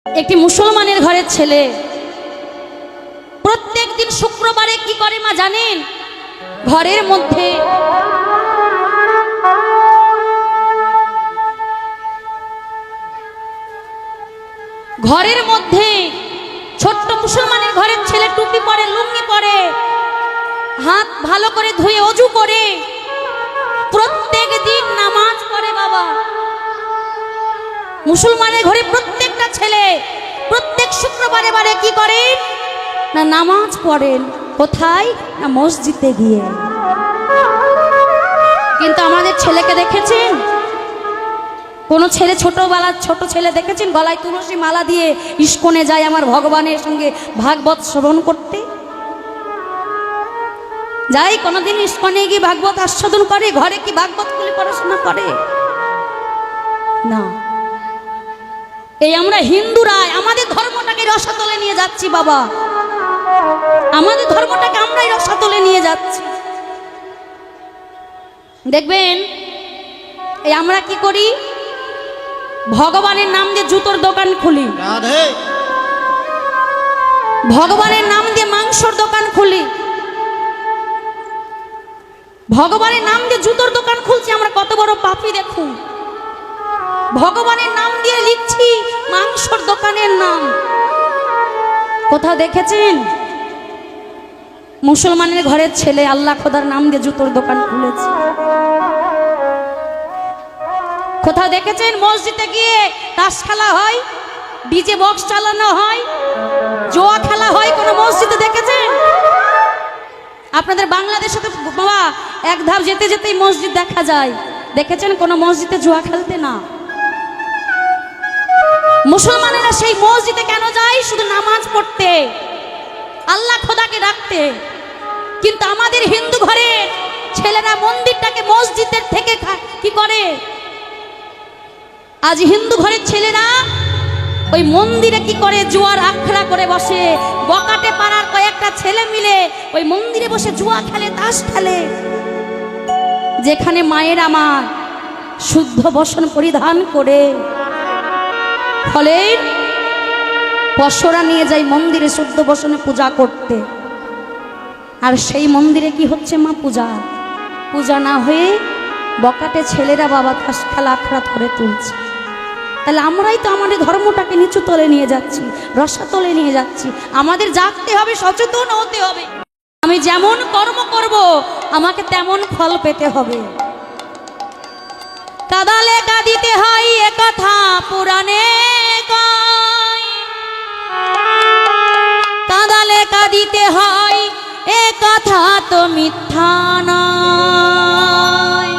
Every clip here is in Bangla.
একটি মুসলমানের ঘরের ছেলে প্রত্যেক দিন শুক্রবারে কি করে মা জানেন? ঘরের মধ্যে ছোট্ট মুসলমানের ঘরের ছেলে টুপি পরে, লুঙ্গি পরে, হাত ভালো করে ধুয়ে অজু করে প্রত্যেক দিন নামাজ পড়ে। বাবা, মুসলমানের ঘরে প্রত্যেকটা ছেলে প্রত্যেক শুক্রবারে বারে কি করেন না নামাজ পড়েন। কোথায়? না মসজিদে গিয়ে। কিন্তু আমাদের ছেলেকে দেখেছেন? কোন ছেলে ছোটবেলার ছোট ছেলে দেখেছেন গলায় তুলসী মালা দিয়ে ইস্কনে যায় আমার ভগবানের সঙ্গে ভাগবত শ্রবণ করতে? যাই কোনদিন ইস্কনে গিয়ে ভাগবত আস্বাদন করে? ঘরে কি ভাগবত খুলে পড়াশোনা করে? না। এই আমরা হিন্দুরা আমাদের ধর্মটাকে রসাতলে নিয়ে যাচ্ছি। বাবা, আমাদের ধর্মটাকে আমরাই রসাতলে নিয়ে যাচ্ছি। দেখবেন এই আমরা কি করি? ভগবানের নাম দিয়ে জুতোর দোকান খুলি, ভগবানের নাম দিয়ে মাংসর দোকান খুলি, ভগবানের নাম দিয়ে জুতোর দোকান খুলছি। আমরা কত বড় পাপী দেখুন। ভগবানের নাম দিয়ে লিখছি মাংসর দোকানের নাম। কোথাও দেখেছেন মুসলমানের ঘরের ছেলে আল্লাহ খোদার নাম দিয়ে জুতোর দোকান খুলেছে? কোথাও দেখেছেন মসজিদে গিয়ে তাস খেলা হয়, ডিজে বক্স চালানো হয়, জোয়া খেলা হয়? কোন মসজিদে দেখেছেন? আপনাদের বাংলাদেশে তো বাবা এক ধাপ যেতে যেতেই মসজিদ দেখা যায়। দেখেছেন কোন মসজিদে জুয়া খেলতে? না। মুসলমানেরা সেই মসজিদে কেন যায়? শুধু নামাজ পড়তে, আল্লাহ খোদাকে ডাকতে। কিন্তু আমাদের হিন্দু ঘরে ছেলেরা মন্দিরটাকে মসজিদের থেকে কি করে? আজ হিন্দু ঘরের ছেলেরা ওই মন্দিরে কি করে? জুয়ার আখড়া করে বসে। বকাটে পাড়ার কয়েকটা ছেলে মিলে ওই মন্দিরে বসে জুয়া খেলে, তাস খেলে। যেখানে মায়ের আমার শুদ্ধ বসন পরিধান করে ফলে পশরা নিয়ে যায় মন্দিরে শুদ্ধ বসনে পূজা করতে। আর সেই মন্দিরে কি হচ্ছে মা? পূজা। পূজা না হয়ে বকাটে ছেলেরা বাবা তাস খেলা আখড়া করে তুলছে। তাহলে আমরাই তো আমাদের ধর্মটাকে নিচু তলে নিয়ে যাচ্ছি, রসাতলে নিয়ে যাচ্ছি। আমাদের জাগতে হবে, সচেতন হতে হবে। আমি যেমন কর্ম করব আমাকে তেমন ফল পেতে হবে। কাদালে কাঁদিতে হয় এ কথা পুরাণে কয়, কাদালে কাঁদিতে হয় এ কথা তো মিথ্যা নয়।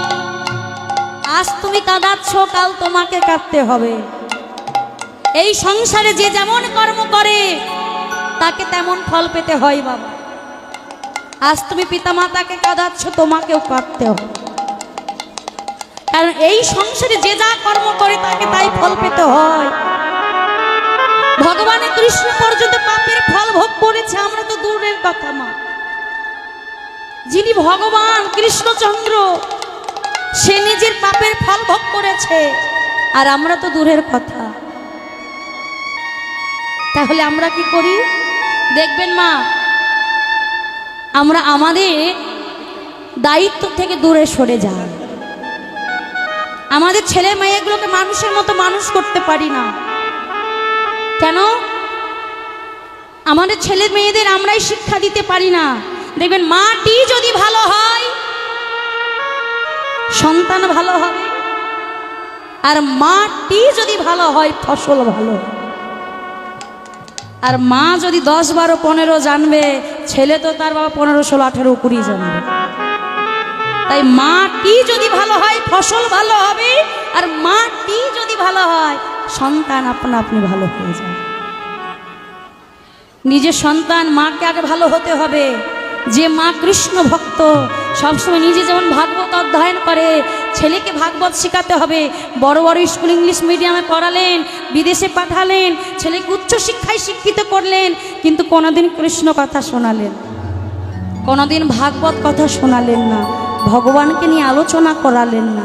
আজ তুমি কাঁদাচ্ছ, কাল তোমাকে কাঁদতে হবে। এই সংসারে যে যেমন কর্ম করে তাকে তেমন ফল পেতে হয়। বাবা, আজ তুমি পিতামাতাকে কাঁদাচ্ছ, তোমাকেও কাঁদতে হবে। কারণ এই সংসারে যে যা কর্ম করে তাকে তাই ফল পেতে হয়। ভগবানের কৃষ্ণ পর্যন্ত পাপের ফল ভোগ করেছে, আমরা তো দূরের কথা। মা, যিনি ভগবান কৃষ্ণচন্দ্র সে নিজের পাপের ফল ভোগ করেছে, আর আমরা তো দূরের কথা। তাহলে আমরা কি করি? দেখবেন মা, আমরা আমাদের দায়িত্ব থেকে দূরে সরে যাই। আমাদের ছেলে মেয়েগুলোকে মানুষের মতো মানুষ করতে পারি না। কেন? আমাদের ছেলে মেয়েদের আমরাই শিক্ষা দিতে পারি না। দেখবেন মাটি যদি ভালো হয় সন্তান ভালো হবে, আর মাটি যদি ভালো হয় ফসল ভালো। আর মা যদি 10, 12, 15 জানবে, ছেলে তো তার বাবা 15, 16, 18, 20 জানবে। তাই মাটি যদি ভালো হয় ফসল ভালো হবে, আর মাটি যদি ভালো হয় সন্তান আপনা আপনি ভালো হয়ে যায়। নিজের সন্তান মাকে আগে ভালো হতে হবে। যে মা কৃষ্ণ ভক্ত সবসময় নিজে যেমন ভাগবত অধ্যয়ন করে, ছেলেকে ভাগবত শেখাতে হবে। বড় বড় স্কুল ইংলিশ মিডিয়ামে পড়ালেন, বিদেশে পাঠালেন, ছেলেকে উচ্চ শিক্ষায় শিক্ষিত করলেন, কিন্তু কোনোদিন কৃষ্ণ কথা শোনালেন, কোনোদিন ভাগবত কথা শোনালেন না, ভগবানকে নিয়ে আলোচনা করালেন না।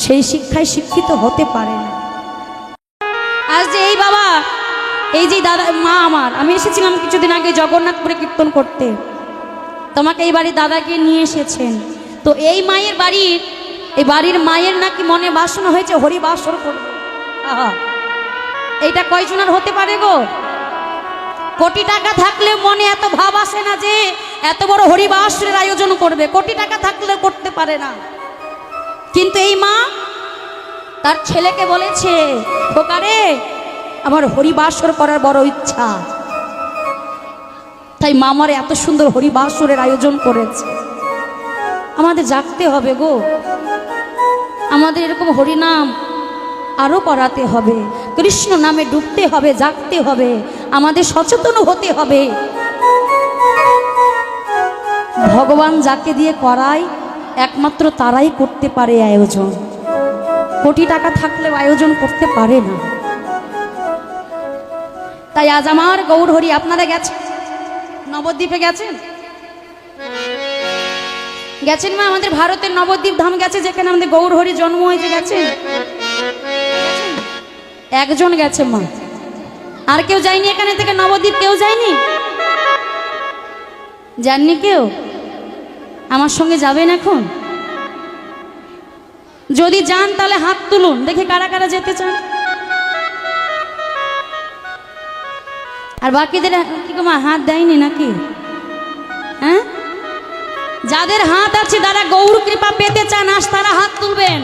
সেই শিক্ষায় শিক্ষিত হতে পারে না। আজ যে এই বাবা এই যে দাদা মা আমার, আমি এসেছিলাম কিছুদিন আগে জগন্নাথপুরে কীর্তন করতে, তোমাকে এই বাড়ির দাদাকে নিয়ে এসেছেন। তো এই মায়ের বাড়ির, এই বাড়ির মায়ের নাকি মনে বাসনা হয়েছে হরিবাসর করবে। আহা, এইটা কয়জনের হতে পারে গো? কোটি টাকা থাকলে মনে এত ভাব আসে না যে এত বড় হরিবাসরের আয়োজন করবে, কোটি টাকা থাকলে করতে পারে না। কিন্তু এই মা তার ছেলেকে বলেছে, খোকারে আমার হরিবাসর করার বড় ইচ্ছা, তাই মামার এত সুন্দর হরিবাসরের আয়োজন করেছে। আমাদের জাগতে হবে গো, আমাদের এরকম হরিনাম আরো করাতে হবে, কৃষ্ণ নামে ডুবতে হবে, জাগতে হবে, আমাদের সচেতন হতে হবে। ভগবান যাকে দিয়ে করায় একমাত্র তারাই করতে পারে আয়োজন, কোটি টাকা থাকলেও আয়োজন করতে পারে না। তাই আজ আমার গৌরহরি, আপনারা গেছেন নবদ্বীপে? গেছেন? গেছেন মা? আমাদের ভারতের নবদ্বীপ ধাম গেছে, যেখানে আমাদের গৌরহরি জন্ম হয়েছে, গেছেন? একজন গেছে মা, আর কেউ যায়নি এখানে থেকে নবদ্বীপ? কেউ যায়নি? যাননি কেউ? আমার সঙ্গে যাবেন এখন? যদি যান তাহলে হাত তুলুন, দেখে কারা কারা যেতে চান। আর বাকিদের কি মা হাত দেয়নি নাকি? হ্যাঁ, যাদের হাত আছে যারা গৌর কৃপা পেতে চান আজ তারা হাত তুলবেন,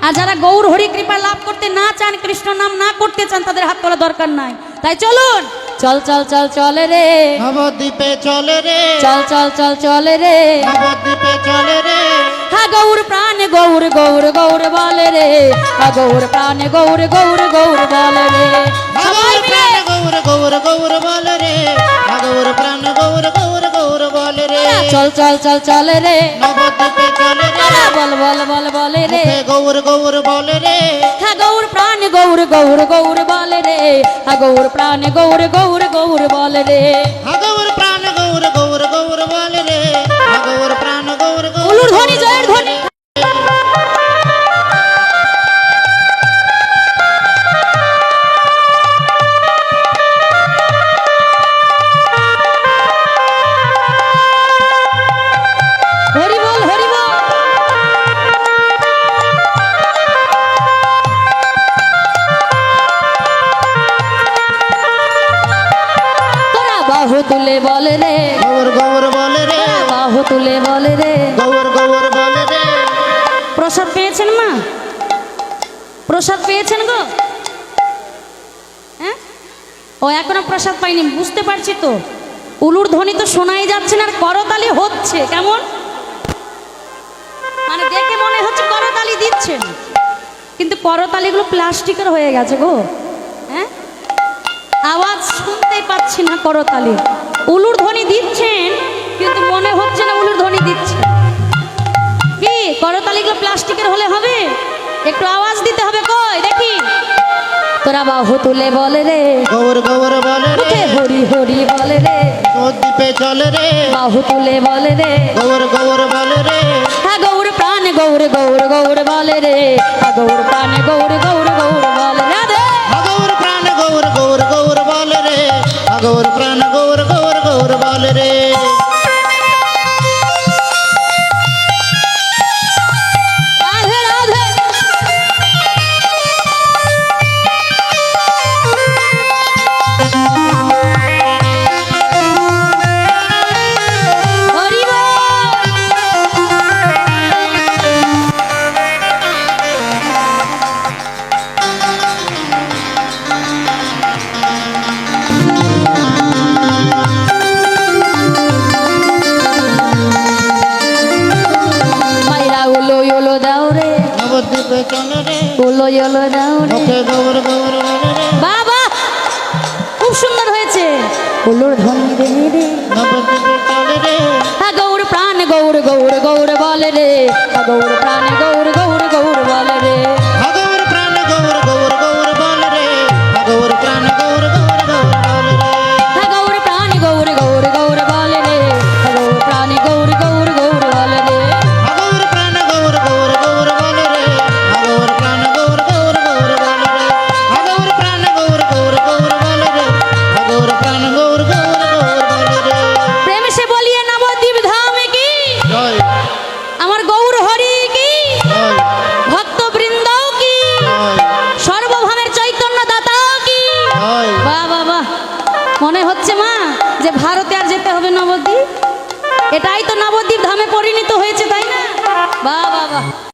আর যারা গৌর হরি কৃপা লাভ করতে না চান, কৃষ্ণ নাম না করতে চান, তাদের হাত তোলা দরকার নাই। তাই চলুন, চল চল চল চলে রে নবদ্বীপে চলে রে, চল চল চল চলে রে নবদ্বীপে চলে রে। হা গৌর প্রাণে গৌর গৌর গৌর বলে রে, হা গৌর প্রাণে গৌর গৌর গৌর বলে রে। সবাই মিলে গৌর গৌর গৌর বলে রে, গৌর প্রাণ গৌর গৌর গৌর বলে রে। চল চল চল চলে রে নবদ্বীপে চলে রে, বল বল বল বলে রে, গৌর গৌর বলে রে। হা গৌর প্রাণে গৌর গৌর গৌর বলে রে, হা গৌর প্রাণে গৌর গৌর গৌর বলে রে। গৌর প্রাণ গৌর গৌর গৌর বলে রে, গৌর প্রাণ গৌর গৌর। উলুর ধ্বনি, জয়ের ধ্বনি। হরি বল, হরি বল। তোরা বাহু তুলে বলে রে, গৌর গৌর বলে রে, বাহু তুলে বলে রে। গৌর গৌর বলে রে। প্রসাদ পেয়েছেন মা? প্রসাদ পেয়েছেন গো? হ্যাঁ, ও এখনো প্রসাদ পাইনি, বুঝতে পারছি তো। উলুর ধ্বনি তো শোনাই যাচ্ছে না, আর করতালি হচ্ছে কেমন, মানে দেখে মনে হচ্ছে করতালি দিচ্ছেন, কিন্তু করতালিগুলো প্লাস্টিকের হয়ে গেছে গো। হ্যাঁ, আওয়াজ শুনতেই পাচ্ছি না করতালি। উলুর ধ্বনি দিচ্ছেন কিন্তু মনে হচ্ছে না উলুর ধ্বনি দিচ্ছে। কি করতালিগুলো প্লাস্টিকের হলে হবে? একটু আওয়াজ দিতে হবে। কই দেখি, তোরা বাহু তুলে বলে রে, গৌর গৌর বলে রে, মুখে হরি হরি বলে রে, নবদ্বীপে চলে রে, বাহু তুলে বলে রে, গৌর গৌর বলে রে। হা গৌর প্রাণ গৌর গৌর গৌর বলে রে, হা গৌর প্রাণ গৌর গৌর গৌর বলে রে। গৌর প্রাণ গৌর গৌর গৌর বলে রে, গৌর প্রাণ গৌর গৌর গৌর বলে রে। রাধে রাধে। হরি বল। মাইরা উলো উলো দাও রে, নবদ্বীপে চলে রে, উলো উলো দাও রে। মুখে গৌর গৌর বলে রে, বাবা খুব সুন্দর হয়েছে। উলুর ধ্বনি রে রে, নবদ্বীপে চলে রে, হা গৌর প্রাণ গৌর গৌর গৌর বলে রে, হা গৌর প্রাণ গৌর গৌর গৌর বলে রে। গৌর প্রাণ গৌর গৌর গৌর বলে রে, গৌর প্রাণ গৌর গৌর গৌর বলে রে। হা গৌর প্রাণ গৌর গৌর গৌর বলে রে, হা গৌর প্রাণ গৌর গৌর গৌর বলে রে। গৌর প্রাণ গৌর গৌর গৌর বলে রে, গৌর প্রাণ গৌর গৌর গৌর বলে রে, গৌর প্রাণ গৌর গৌর গৌর বলে রে, ভারতে আর যেতে হবে নবদ্বীপ? এটাই তো নবদ্বীপ ধামে পরিণত হয়েছে, তাই না? বাহ বাহ বাহ।